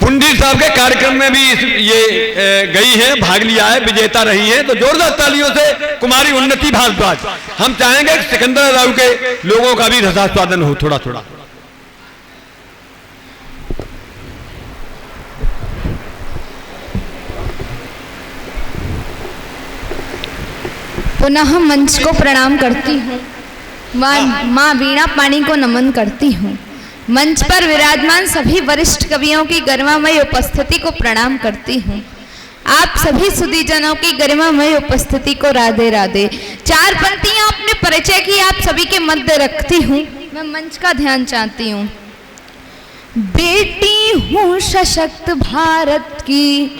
फुंडी साहब के कार्यक्रम में भी ये गई है, भाग लिया है, विजेता रही है। तो जोरदार तालियों से कुमारी उन्नति भारद्वाज। हम चाहेंगे सिकंदर राव के लोगों का भी रसास्वादन हो थोड़ा थोड़ा। पुनः मंच को प्रणाम करती हूँ, माँ वीणा पानी को नमन करती हूँ। मंच पर विराजमान सभी वरिष्ठ कवियों की गरिमामय उपस्थिति को प्रणाम करती हूँ। आप सभी सुधीजनों की गरिमामय उपस्थिति को राधे राधे। चार पंक्तियां अपने परिचय की आप सभी के मध्य रखती हूँ। मैं मंच का ध्यान चाहती हूँ। बेटी हूँ सशक्त भारत की,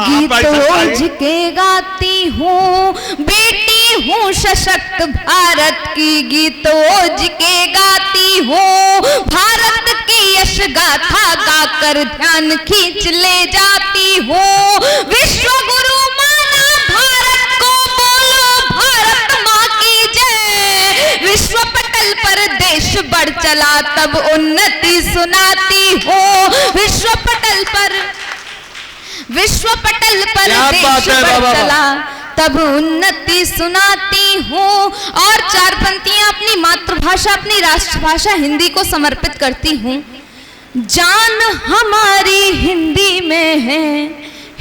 गीतोज के गाती हूँ। बेटी हूँ सशक्त भारत की, गीतोज के गाती हूँ। भारत की यश गाथा गाकर ध्यान खींच ले जाती हूँ। विश्व गुरु माना भारत को, बोलो भारत माँ की जय। विश्व पटल पर देश बढ़ चला तब उन्नति सुनाती हूँ। विश्व पटल पर देश बढ़ चला तब उन्नति सुनाती हूँ। और चार पंक्तियां अपनी मातृभाषा, अपनी राष्ट्रभाषा हिंदी को समर्पित करती हूँ। जान हमारी हिंदी में है,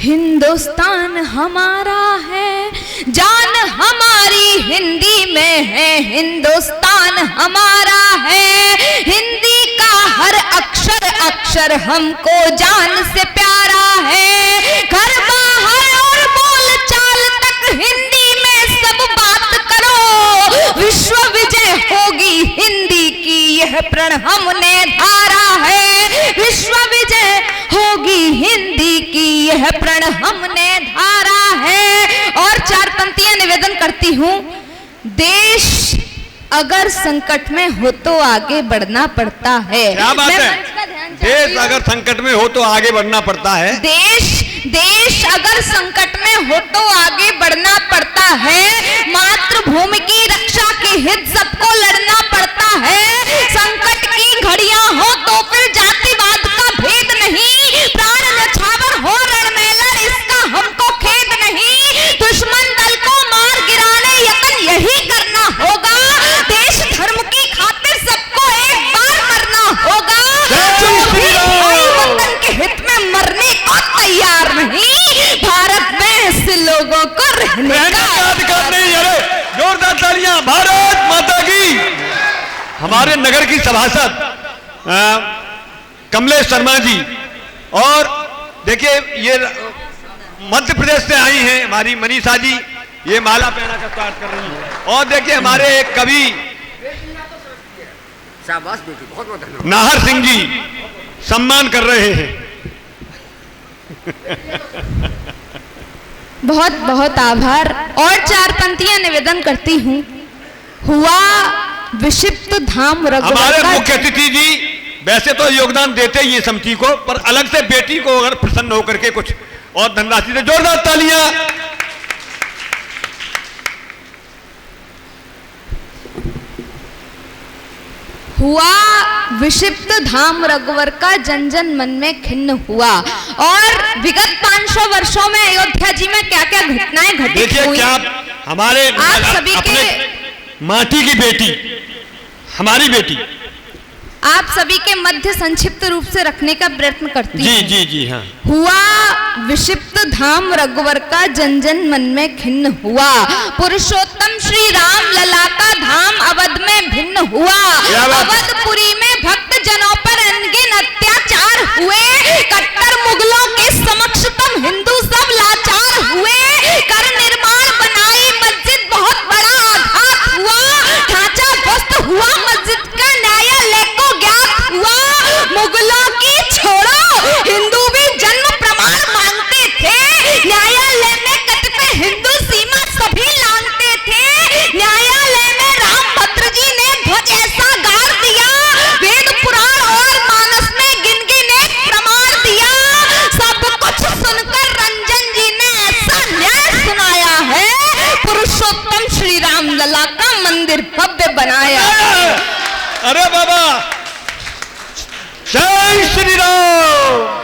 हिंदुस्तान हमारा है। जान हमारी हिंदी में है, हिंदुस्तान हमारा है। हिंदी का हर अक्षर अक्षर हमको जान से प्यारा है। घर बाहर और बोल चाल तक हिंदी में सब बात करो। विश्व विजय होगी हिंदी की यह प्रण हमने धारा है। विश्व विजय होगी हिंदी की यह प्रण हमने धारा है। और चार पंक्तियां निवेदन करती हूँ। देश अगर संकट में हो तो आगे बढ़ना पड़ता है। क्या बात है? देश अगर संकट में हो तो आगे बढ़ना पड़ता है। देश अगर संकट में हो तो आगे बढ़ना पड़ता है। मातृभूमि की रक्षा के हित सबको लड़ना पड़ता है। संकट की घड़ियां हो तो फिर जातिवाद का भेद नहीं। प्राण न्यौछावर हो रण में लड़, इसका हमको खेद नहीं। दुश्मन दल को मार गिराने यत्न यही करना होगा। देश धर्म की खातिर सबको एक बार मरना होगा। वतन के हित में मरने को तैयार नहीं। भारत में ऐसे लोगों को रहने का अधिकार नहीं। अरे जोरदार तालियां भारत माता की। हमारे नगर की सभासद कमलेश शर्मा जी, और देखिए ये मध्य प्रदेश से आई हैं हमारी मनीषा जी, ये माला पहना कर स्टार्ट कर रही है। और देखिए हमारे एक कवि शाबाश बेटी, बहुत बहुत धन्यवाद, नाहर सिंह जी सम्मान कर रहे हैं। बहुत बहुत आभार। और चार पंक्तियां निवेदन करती हूँ। हुआ विक्षिप्त धाम रघुवर हमारे का। मुख्य अतिथि जी वैसे तो योगदान देते ही समिति को, पर अलग से बेटी को अगर प्रसन्न होकर के कुछ और धनराशि से जोरदार तालियां। हुआ विक्षिप्त धाम रघुवर का, जन जन मन में खिन्न हुआ। और विगत 500 वर्षों में अयोध्या जी में क्या क्या घटनाएं घटित देखिए हुई। क्या हमारे आप सभी अपने माटी की बेटी, हमारी बेटी, आप सभी के मध्य संक्षिप्त रूप से रखने का प्रयत्न करती जी हूं। जी जी हाँ। हुआ विक्षिप्त धाम रघुवर का, जन जन मन में खिन्न हुआ। पुरुषोत्तम श्री राम लला का धाम अवध में भिन्न हुआ। अवधपुरी में भक्त जनों पर अनगिन अत्याचार हुए। कट्टर मुगलों के समक्ष तुम हिंदू सब लाचार हुए। कर निर्माण बनाई मस्जिद, बहुत बड़ा आघात हुआ। ढांचा ध्वस्त हुआ मस्जिद का, न्यायालय को ज्ञात हुआ। मुगलों की छोड़ो, हिंदू भी जन्म प्रमाण मांगते थे। न्यायालय में कतिपय हिंदू सीमा सभी लांघते थे। न्यायालय में रामभद्र जी ने ध्वज ऐसा गाड़ दिया। वेद पुराण और मानस में गिन गिन एक प्रमाण दिया। सब कुछ सुनकर रंजन जी ने ऐसा न्याय सुनाया है। पुरुषोत्तम श्री राम लला का मंदिर भव्य बनाया। अरे बाबा, जय श्री राम।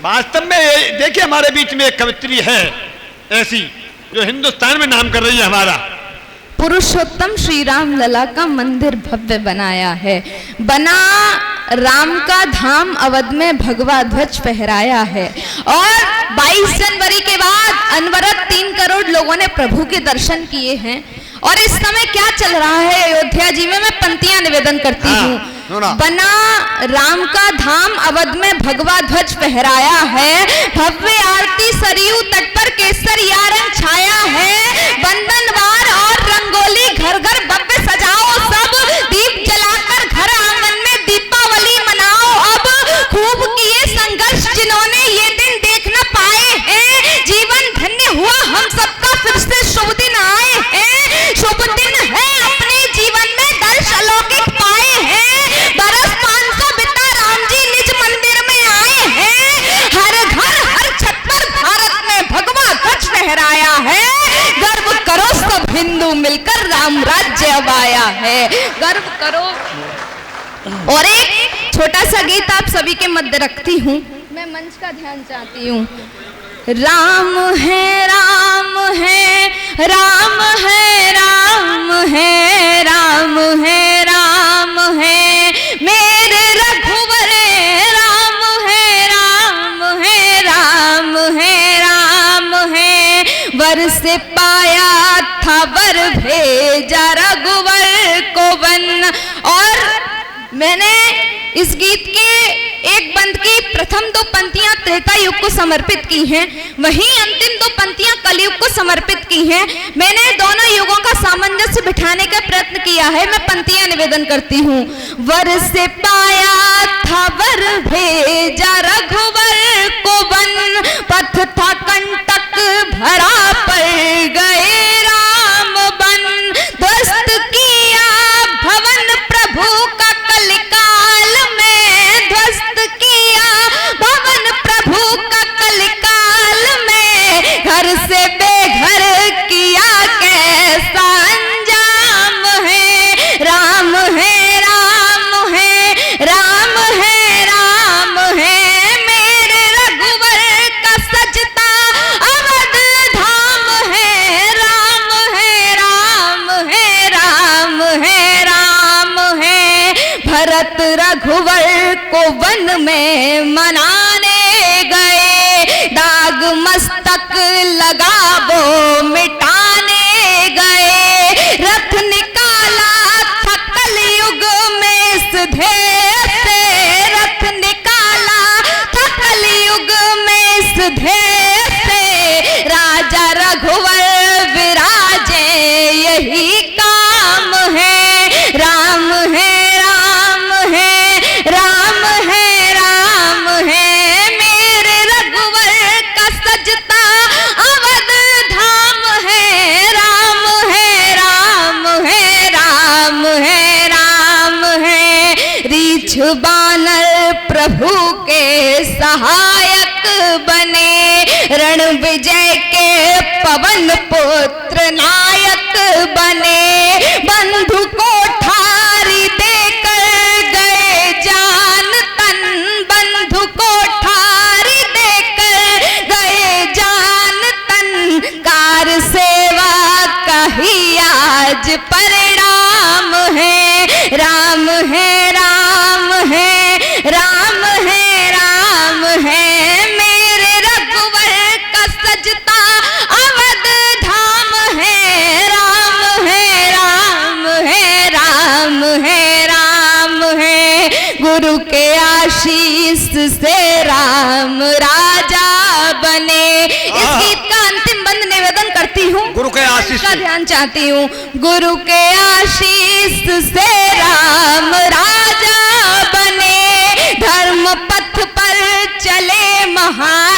वास्तव में देखिए हमारे बीच में एक कवित्री है ऐसी जो हिंदुस्तान में नाम कर रही है हमारा। पुरुषोत्तम श्री राम लला का मंदिर भव्य बनाया है, बना राम का धाम अवध में भगवा ध्वज फहराया है। और 22 जनवरी के बाद अनवरत 3 करोड़ लोगों ने प्रभु के दर्शन किए हैं। और इस समय क्या चल रहा है अयोध्या जी में, मैं पंक्तियां निवेदन करती हूँ। बना राम का धाम अवध में भगवा ध्वज फहराया है, भव्य आरती सरयू तट पर केसरिया रंग छाया है। बंधनवार और रंगोली घर घर भव्य सजाओ, सब दीप जलाकर घर आंगन में दीपावली मनाओ। अब खूब किए संघर्ष जिन्होंने ये दिन देख न पाए हैं, जीवन धन्य हुआ हम सबका फिर से शुभ दिन आए हैं। शुभ दिन है अपने जीवन में दर्श अलौकिक पाए हैं, बरस 500 बिता राम जी निज मंदिर में आए हैं। हर घर हर छत पर भारत में भगवा ध्वज फहराया है, गर्व करो सब हिंदू मिलकर राम राज्य अब आया है, गर्व करो। और एक छोटा सा गीत आप सभी के मध्य रखती हूँ, मैं मंच का ध्यान चाहती हूँ। राम है राम है राम है राम है राम है राम है मेरे रघुवर, राम है राम है राम है राम है। वर से पाया था वर भेजा रघुवर को वन। और मैंने इस गीत के एक बंद की प्रथम 2 पंक्तियां त्रेता युग को समर्पित की हैं, वहीं अंतिम 2 पंक्तियां कलयुग को समर्पित की हैं। मैंने दोनों युगों का सामंजस्य बिठाने का प्रयत्न किया है। मैं पंक्तियां निवेदन करती हूँ। वर से पाया था वर भेजा रघुवर को वन, पथ था कंटक भरा पर गए राम बन। ध्वस्त किया भवन प्रभु का कलिकाल में, ध्वस्त किया भवन प्रभु का कलिकाल में। घर से बेघर किया कैसा अंजाम है, राम है राम है राम है राम है मेरे रघुवर का सजता अवध धाम है। राम है राम है राम है राम है। भरत रघुवर को वन में मनाने गए, दाग मस्तक लगा वो मिटाने गए। रथ निकाला था कलयुग में इस ध्येय से, रथ निकाला था कलयुग में इस ध्येय से। राजा रघुवर विराजे यही काम है, राम है राम है राम है राम है मेरे रघुवर का सजता अवध धाम है। राम है राम है राम है राम है। रीछ बानर प्रभु के सहायक बने, रण विजय के पवन पुत्र नायक बने। बंधु को ठारी देकर गए जान तन, बंधु को ठारी देकर गए जान तन। कार सेवा का ही आज परिणाम है, राम है राम है राम है राम है मेरे रघुवर का सजता अवध धाम है। राम है राम है राम है राम है। गुरु के आशीष से राम राजा बने। इस गीत का अंतिम बंद निवेदन करती हूँ, गुरु के आशीष का ध्यान चाहती हूँ। गुरु के आशीष से राम राजा बने, धर्म पथ पर चले महा